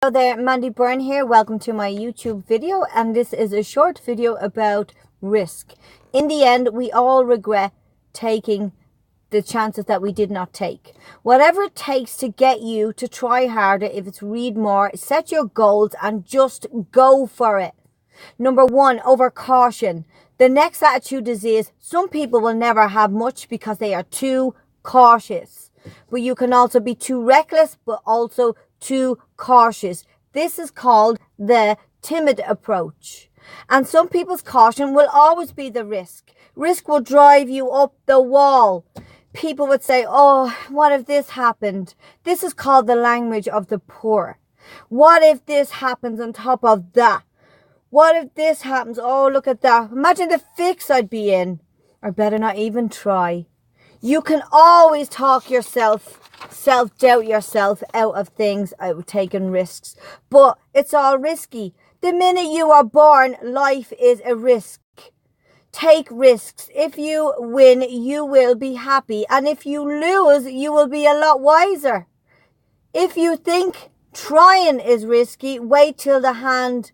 Hello there, Mandy Byrne here. Welcome to my YouTube video, and this is a short video about risk. In the end, we all regret taking the chances that we did not take. Whatever it takes to get you to try harder, if it's read more, set your goals and just go for it. Number one, over caution. The next attitude is some people will never have much because they are too cautious. But you can also be too reckless, but also too cautious. This is called the timid approach. And some people's caution will always be the risk. Risk will drive you up the wall. People would say, oh, what if this happened? This is called the language of the poor. What if this happens on top of that? What if this happens? Oh, look at that. Imagine the fix I'd be in. I better not even try. You can always talk yourself, self-doubt yourself out of things, out of taking risks. But it's all risky. The minute you are born, life is a risk. Take risks. If you win, you will be happy. And if you lose, you will be a lot wiser. If you think trying is risky, wait till they hand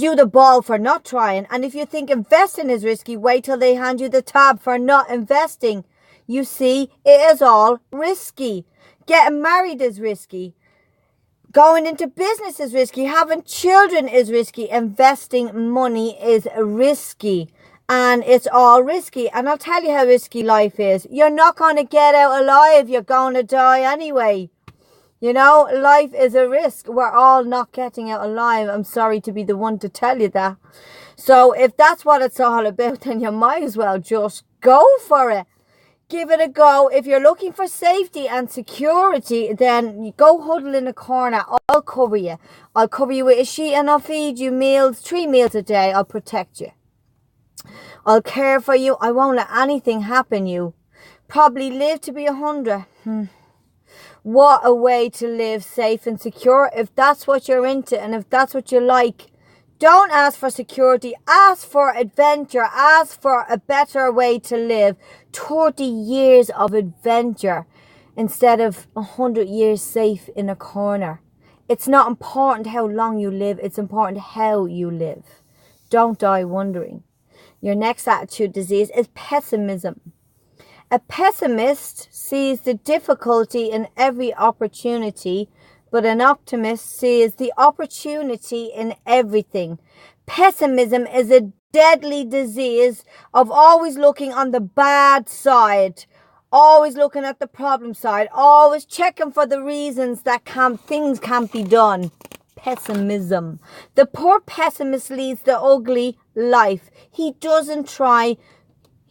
you the ball for not trying. And if you think investing is risky, wait till they hand you the tab for not investing. You see, it is all risky. Getting married is risky. Going into business is risky. Having children is risky. Investing money is risky. And it's all risky. And I'll tell you how risky life is. You're not going to get out alive. You're going to die anyway. You know, life is a risk. We're all not getting out alive. I'm sorry to be the one to tell you that. So if that's what it's all about, then you might as well just go for it. Give it a go. If you're looking for safety and security, then you go huddle in a corner. I'll cover you. I'll cover you with a sheet and I'll feed you meals, 3 meals a day. I'll protect you. I'll care for you. I won't let anything happen you. Probably live to be 100. What a way to live safe and secure. If that's what you're into and if that's what you like, don't ask for security. Ask for adventure. Ask for a better way to live. 30 years of adventure instead of 100 years safe in a corner. It's not important how long you live. It's important how you live. Don't die wondering. Your next attitude disease is pessimism. A pessimist sees the difficulty in every opportunity, but an optimist sees the opportunity in everything. Pessimism is a deadly disease of always looking on the bad side, always looking at the problem side, always checking for the reasons that things can't be done. Pessimism. The poor pessimist leads the ugly life. He doesn't try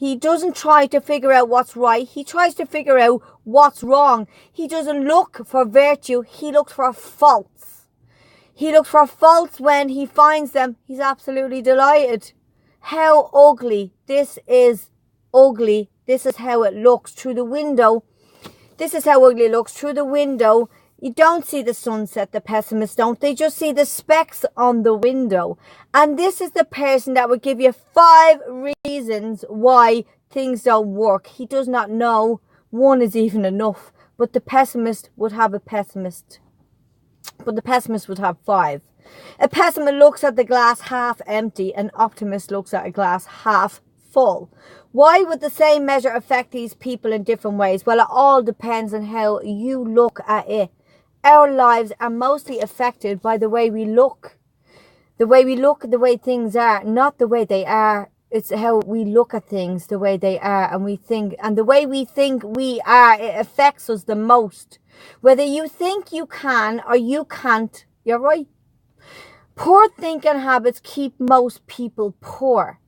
to figure out what's right. He tries to figure out what's wrong. He doesn't look for virtue. He looks for faults. He looks for faults. When he finds them, he's absolutely delighted. How ugly. This is ugly. This is how it looks through the window. This is how ugly it looks through the window. You don't see the sunset, the pessimists don't. They just see the specks on the window. And this is the person that would give you 5 reasons why things don't work. He does not know. 1 is even enough. But the pessimist would have a pessimist. But the pessimist would have 5. A pessimist looks at the glass half empty. An optimist looks at a glass half full. Why would the same measure affect these people in different ways? Well, it all depends on how you look at it. Our lives are mostly affected by the way we look. The way we look at the way things are, not the way they are. It's how we look at things, the way they are, and we think. And the way we think we are, it affects us the most. Whether you think you can or you can't, you're right. Poor thinking habits keep most people poor.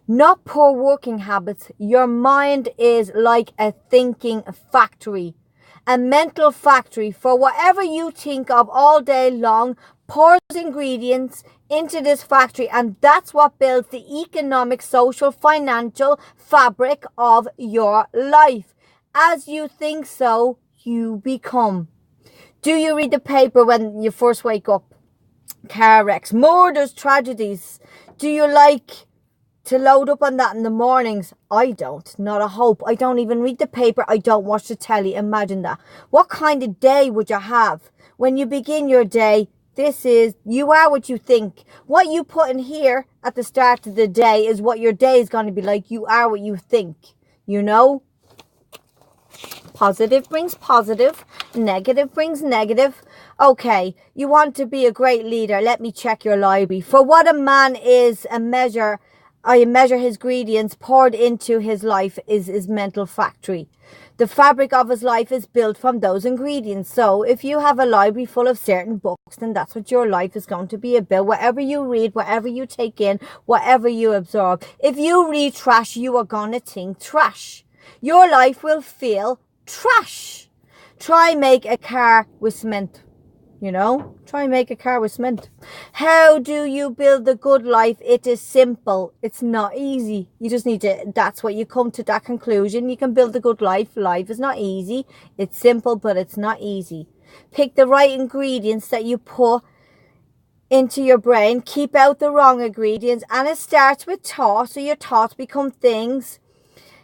Not poor working habits. Your mind is like a thinking factory. A mental factory for whatever you think of all day long, pours ingredients into this factory, and that's what builds the economic, social, financial fabric of your life. As you think so, you become. Do you read the paper when you first wake up? Car wrecks, murders, tragedies. Do you like to load up on that in the mornings? I don't. Not a hope. I don't even read the paper. I don't watch the telly. Imagine that. What kind of day would you have When you begin your day, you are what you think. What you put in here at the start of the day is what your day is going to be like. You are what you think, you know? Positive brings positive, negative brings negative. Okay, you want to be a great leader. Let me check your library. For what a man is, I measure his ingredients poured into his life is his mental factory. The fabric of his life is built from those ingredients. So if you have a library full of certain books, then that's what your life is going to be about. Whatever you read, whatever you take in, whatever you absorb. If you read trash, you are going to think trash. Your life will feel trash. Try make a car with cement. Try make a car with cement. How do you build a good life? It is simple. It's not easy. You just need to, that's what you come to that conclusion. You can build a good life. Life is not easy. It's simple, but it's not easy. Pick the right ingredients that you put into your brain. Keep out the wrong ingredients. And it starts with thought. So your thoughts become things.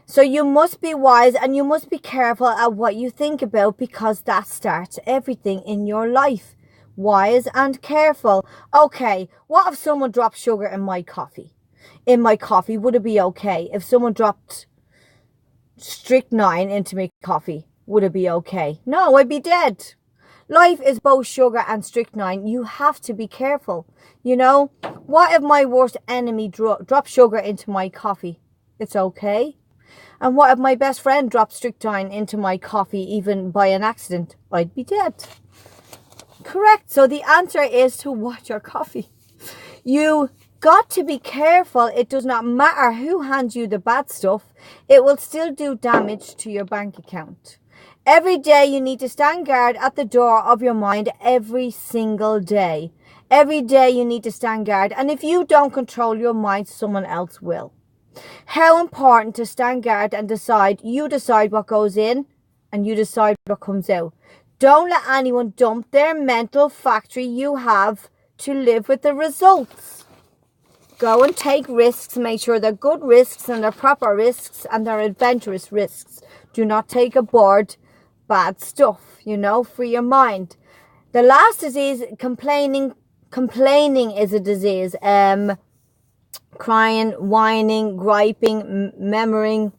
So you must be wise and you must be careful at what you think about, because that starts everything in your life. Wise and careful. Okay, what if someone dropped sugar in my coffee? Would it be okay? If someone dropped strychnine into my coffee, would it be okay? No, I'd be dead. Life is both sugar and strychnine. You have to be careful. What if my worst enemy dropped sugar into my coffee? It's okay. And what if my best friend dropped strychnine into my coffee, even by an accident? I'd be dead. Correct. So the answer is to watch your coffee. You got to be careful. It does not matter who hands you the bad stuff. It will still do damage to your bank account. Every day you need to stand guard at the door of your mind. Every single day. Every day you need to stand guard. And if you don't control your mind, someone else will. How important to stand guard and decide. You decide what goes in and you decide what comes out. Don't let anyone dump their mental factory. You have to live with the results. Go and take risks. Make sure they're good risks and they're proper risks and they're adventurous risks. Do not take aboard bad stuff, for your mind. The last disease, complaining. Complaining is a disease. Crying, whining, griping, murmuring.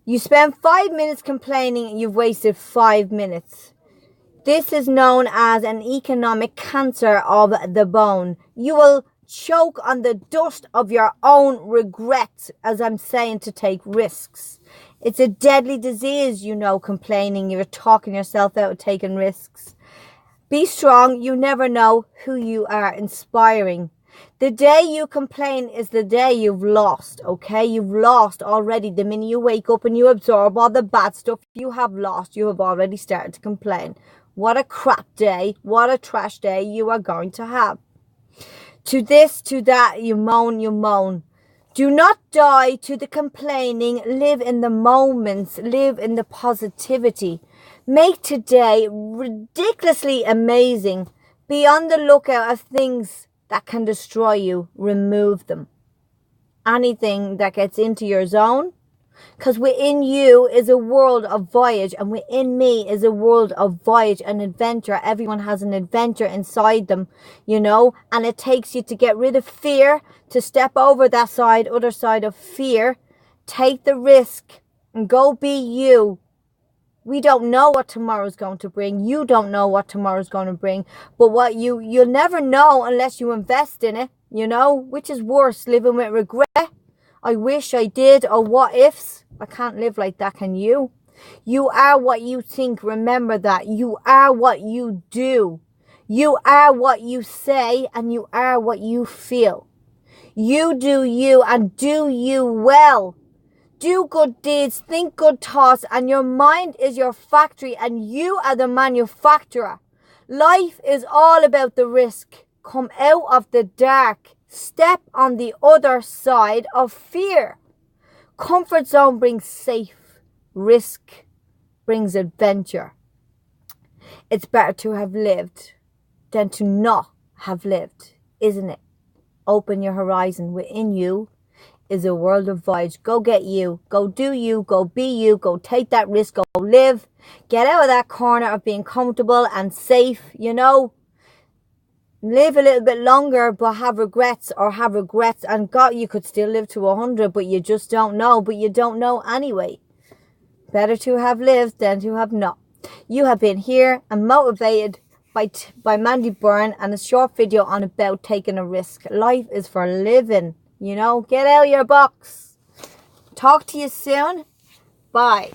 You spend 5 minutes complaining, you've wasted 5 minutes. This is known as an economic cancer of the bone. You will choke on the dust of your own regrets, as I'm saying, to take risks. It's a deadly disease, complaining. You're talking yourself out of taking risks. Be strong. You never know who you are inspiring. The day you complain is the day you've lost, okay? You've lost already. The minute you wake up and you absorb all the bad stuff you have lost, you have already started to complain. What a crap day, what a trash day you are going to have. To this, to that, you moan, you moan. Do not die to the complaining. Live in the moments. Live in the positivity. Make today ridiculously amazing. Be on the lookout of things that can destroy you. Remove them. Anything that gets into your zone. Because within you is a world of voyage, and within me is a world of voyage and adventure. Everyone has an adventure inside them, and it takes you to get rid of fear, to step over that other side of fear. Take the risk and go be you. We don't know what tomorrow's going to bring. You don't know what tomorrow's going to bring. But what you'll never know unless you invest in it, which is worse, living with regret. I wish I did, or what ifs. I can't live like that, can you? You are what you think. Remember that. You are what you do. You are what you say, and you are what you feel. You do you, and do you well. Do good deeds, think good thoughts, and your mind is your factory, and you are the manufacturer. Life is all about the risk. Come out of the dark. Step on the other side of fear. Comfort zone brings safe. Risk brings adventure. It's better to have lived than to not have lived, isn't it? Open your horizon. Within you is a world of voyage. Go get you. Go do you. Go be you. Go take that risk. Go live. Get out of that corner of being comfortable and safe, you know. Live a little bit longer, but have regrets, and God, you could still live to 100, but you just don't know. But you don't know anyway. Better to have lived than to have not. You have been here and motivated by Mandy Byrne, and a short video on about taking a risk. Life is for living, you know. Get out of your box. Talk to you soon. Bye.